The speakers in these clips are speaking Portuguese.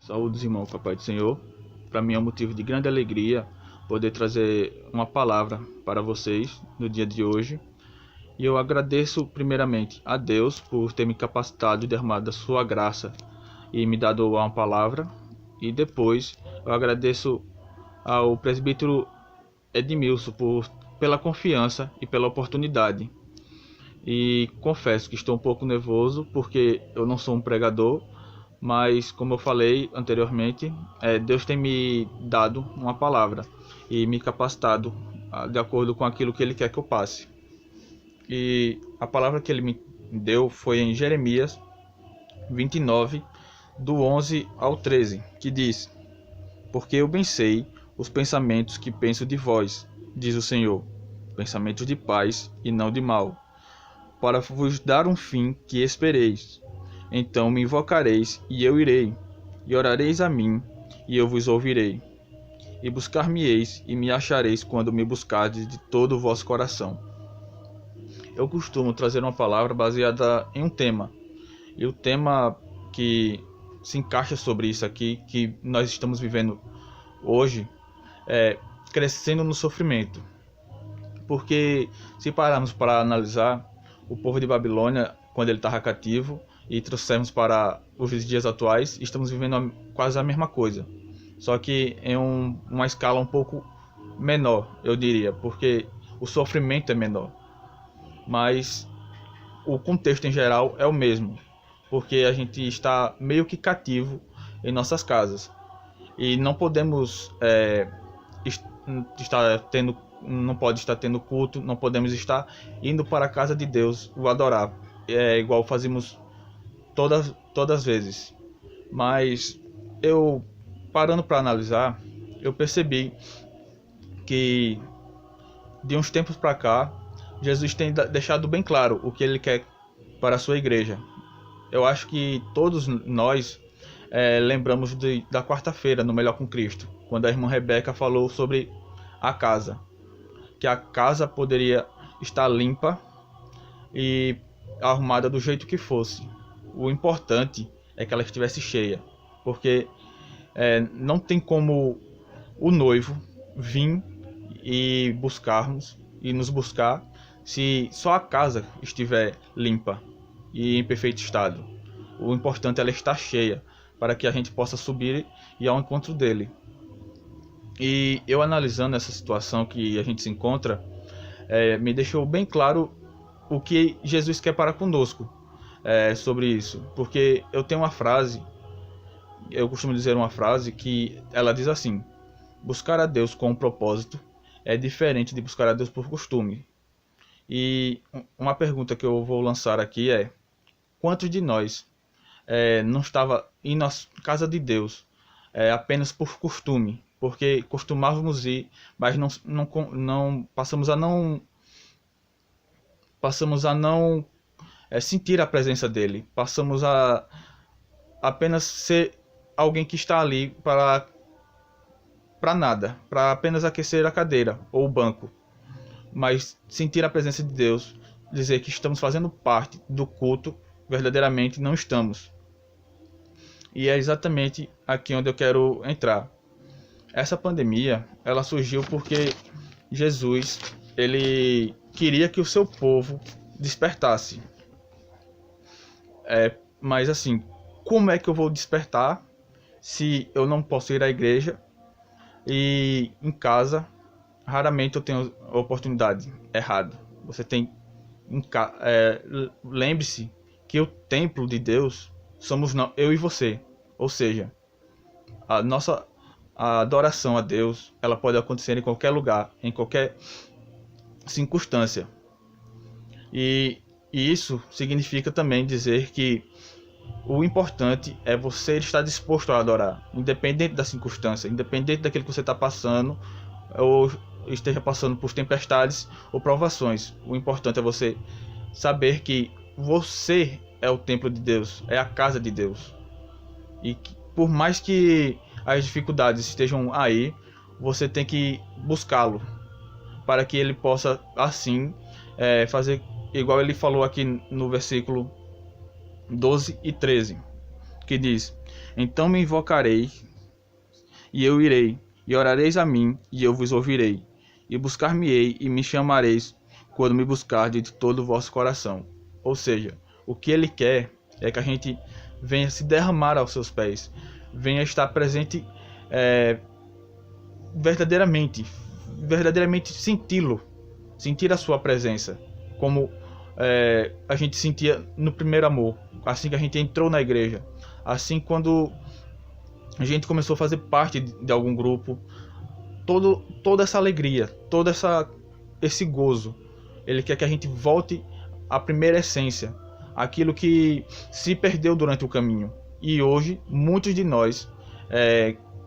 Saúdes, irmão, Papai do Senhor. Para mim é um motivo de grande alegria poder trazer uma palavra para vocês no dia de hoje. E eu agradeço primeiramente a Deus por ter me capacitado e derramado a sua graça e me dado uma palavra. E depois eu agradeço ao presbítero Edmilson pela confiança e pela oportunidade. E confesso que estou um pouco nervoso porque eu não sou um pregador, mas como eu falei anteriormente, Deus tem me dado uma palavra e me capacitado de acordo com aquilo que Ele quer que eu passe. E a palavra que Ele me deu foi em Jeremias 29, do 11 ao 13, que diz: Porque eu bem sei os pensamentos que penso de vós, diz o Senhor, pensamentos de paz e não de mal, para vos dar um fim que espereis. Então me invocareis, e eu irei, e orareis a mim, e eu vos ouvirei. E buscar-me-eis, e me achareis quando me buscardes de todo o vosso coração. Eu costumo trazer uma palavra baseada em um tema. E o tema que se encaixa sobre isso aqui, que nós estamos vivendo hoje, é crescendo no sofrimento. Porque se pararmos para analisar, o povo de Babilônia, quando ele estava cativo, e trouxermos para os dias atuais, estamos vivendo quase a mesma coisa. Só que em uma escala um pouco menor, eu diria, porque o sofrimento é menor. Mas o contexto em geral é o mesmo, porque a gente está meio que cativo em nossas casas. E não podemos estar tendo, não pode estar tendo culto, não podemos estar indo para a casa de Deus o adorar, igual fazemos todas as vezes. Mas eu, parando para analisar, eu percebi que de uns tempos para cá, Jesus tem deixado bem claro o que ele quer para a sua igreja. Eu acho que todos nós lembramos da quarta-feira no Melhor com Cristo, quando a irmã Rebeca falou sobre a casa, que a casa poderia estar limpa e arrumada do jeito que fosse. O importante é que ela estivesse cheia, porque não tem como o noivo vir e nos buscar se só a casa estiver limpa e em perfeito estado. O importante é ela estar cheia, para que a gente possa subir e ao encontro dele. E eu analisando essa situação que a gente se encontra, me deixou bem claro o que Jesus quer para conosco sobre isso. Porque eu tenho uma frase, eu costumo dizer uma frase que ela diz assim: buscar a Deus com um propósito é diferente de buscar a Deus por costume. E uma pergunta que eu vou lançar aqui é: quantos de nós não estava indo à casa de Deus apenas por costume? Porque costumávamos ir, mas não passamos a não sentir a presença dele. Passamos a apenas ser alguém que está ali para nada, para apenas aquecer a cadeira ou o banco. Mas sentir a presença de Deus, dizer que estamos fazendo parte do culto, verdadeiramente não estamos. E é exatamente aqui onde eu quero entrar. Essa pandemia, ela surgiu porque Jesus, ele queria que o seu povo despertasse. Mas assim, como é que eu vou despertar se eu não posso ir à igreja e em casa raramente eu tenho a oportunidade? Errado. Você tem lembre-se que o templo de Deus somos eu e você. Ou seja, a adoração a Deus, ela pode acontecer em qualquer lugar, em qualquer circunstância. E isso significa também dizer que o importante é você estar disposto a adorar, independente da circunstância, independente daquilo que você está passando, ou esteja passando por tempestades ou provações. O importante é você saber que você é o templo de Deus, é a casa de Deus. E que, por mais que as dificuldades estejam aí, você tem que buscá-lo, para que ele possa assim fazer igual ele falou aqui no versículo 12 e 13, que diz: Então me invocarei, e eu irei, e orareis a mim, e eu vos ouvirei, e buscar-me-ei, e me chamareis, quando me buscardes de todo o vosso coração. Ou seja, o que ele quer é que a gente venha se derramar aos seus pés, venha estar presente verdadeiramente senti-lo, sentir a sua presença, como a gente sentia no primeiro amor, assim que a gente entrou na igreja, assim quando a gente começou a fazer parte de algum grupo, toda essa alegria, esse gozo, ele quer que a gente volte à primeira essência, aquilo que se perdeu durante o caminho. E hoje, muitos de nós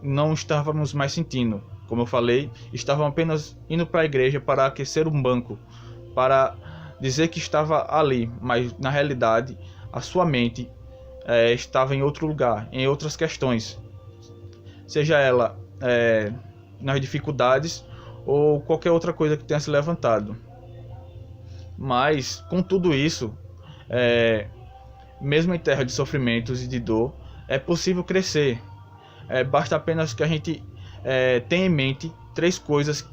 não estávamos mais sentindo. Como eu falei, estavam apenas indo para a igreja para aquecer um banco, para dizer que estava ali, mas na realidade a sua mente estava em outro lugar, em outras questões, seja ela nas dificuldades ou qualquer outra coisa que tenha se levantado. Mas com tudo isso, mesmo em terra de sofrimentos e de dor, é possível crescer. Basta apenas que a gente tenha em mente 3 coisas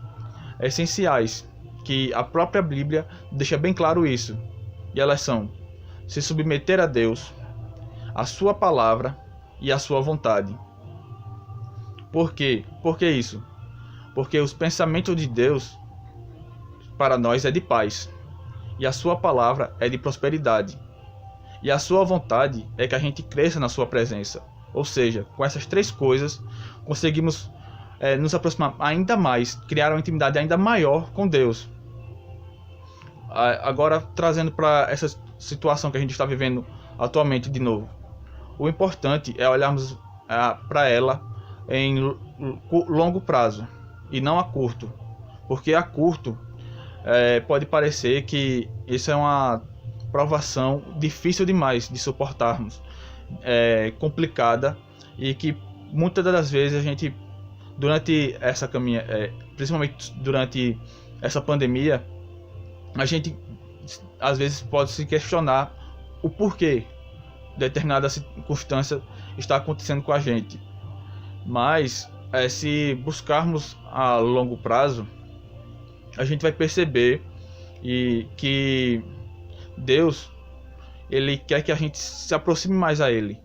essenciais, que a própria Bíblia deixa bem claro isso. E elas são: se submeter a Deus, a sua palavra e a sua vontade. Por quê? Por que isso? Porque os pensamentos de Deus para nós é de paz, e a sua palavra é de prosperidade, e a sua vontade é que a gente cresça na sua presença. Ou seja, com essas 3 coisas conseguimos nos aproximar ainda mais, criar uma intimidade ainda maior com Deus. Agora, trazendo para essa situação que a gente está vivendo atualmente de novo, o importante é olharmos para ela em longo prazo e não a curto, porque a curto pode parecer que isso é uma provação difícil demais de suportarmos, complicada, e que muitas das vezes a gente, durante essa caminhada, principalmente durante essa pandemia, a gente às vezes pode se questionar o porquê determinada circunstância está acontecendo com a gente. Mas se buscarmos a longo prazo, a gente vai perceber que Deus, ele quer que a gente se aproxime mais a ele.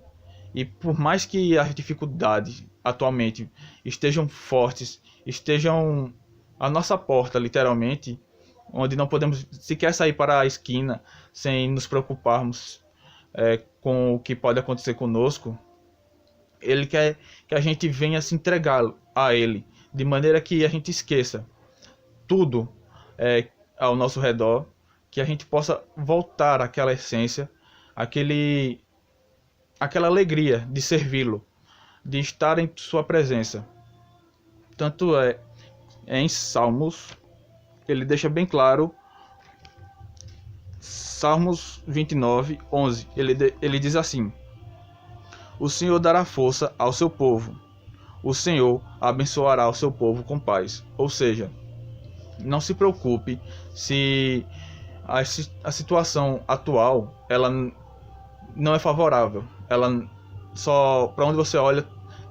E por mais que as dificuldades atualmente estejam fortes, estejam à nossa porta, literalmente, onde não podemos sequer sair para a esquina sem nos preocuparmos com o que pode acontecer conosco, ele quer que a gente venha se entregar a ele, de maneira que a gente esqueça tudo ao nosso redor, que a gente possa voltar àquela essência, aquela alegria de servi-lo, de estar em sua presença. Tanto em Salmos, ele deixa bem claro, Salmos 29, 11, ele diz assim: o Senhor dará força ao seu povo, o Senhor abençoará o seu povo com paz. Ou seja, não se preocupe se a situação atual ela não é favorável. Ela só, para onde você olha,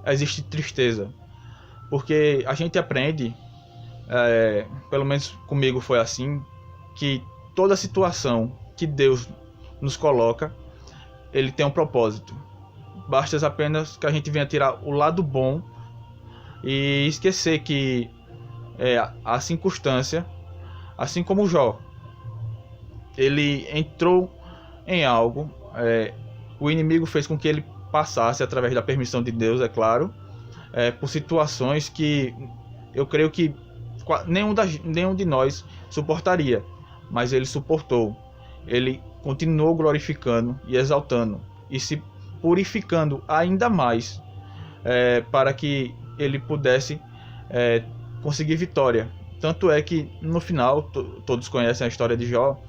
existe tristeza. Porque a gente aprende, pelo menos comigo foi assim, que toda situação que Deus nos coloca, ele tem um propósito. Basta apenas que a gente venha tirar o lado bom e esquecer que a circunstância, assim como Jó, ele entrou em algo, o inimigo fez com que ele passasse, através da permissão de Deus, é claro, por situações que eu creio que nenhum de nós suportaria, mas ele suportou. Ele continuou glorificando e exaltando e se purificando ainda mais, para que ele pudesse conseguir vitória. Tanto é que no final, todos conhecem a história de Jó,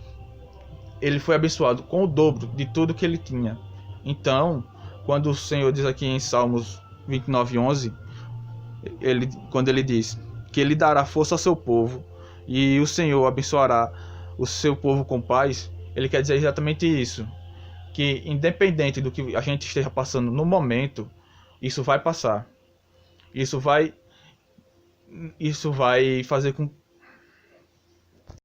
ele foi abençoado com o dobro de tudo que ele tinha. Então, quando o Senhor diz aqui em Salmos 29, 11, quando ele diz que ele dará força ao seu povo e o Senhor abençoará o seu povo com paz, ele quer dizer exatamente isso, que independente do que a gente esteja passando no momento, Isso vai passar. Isso vai, isso vai fazer com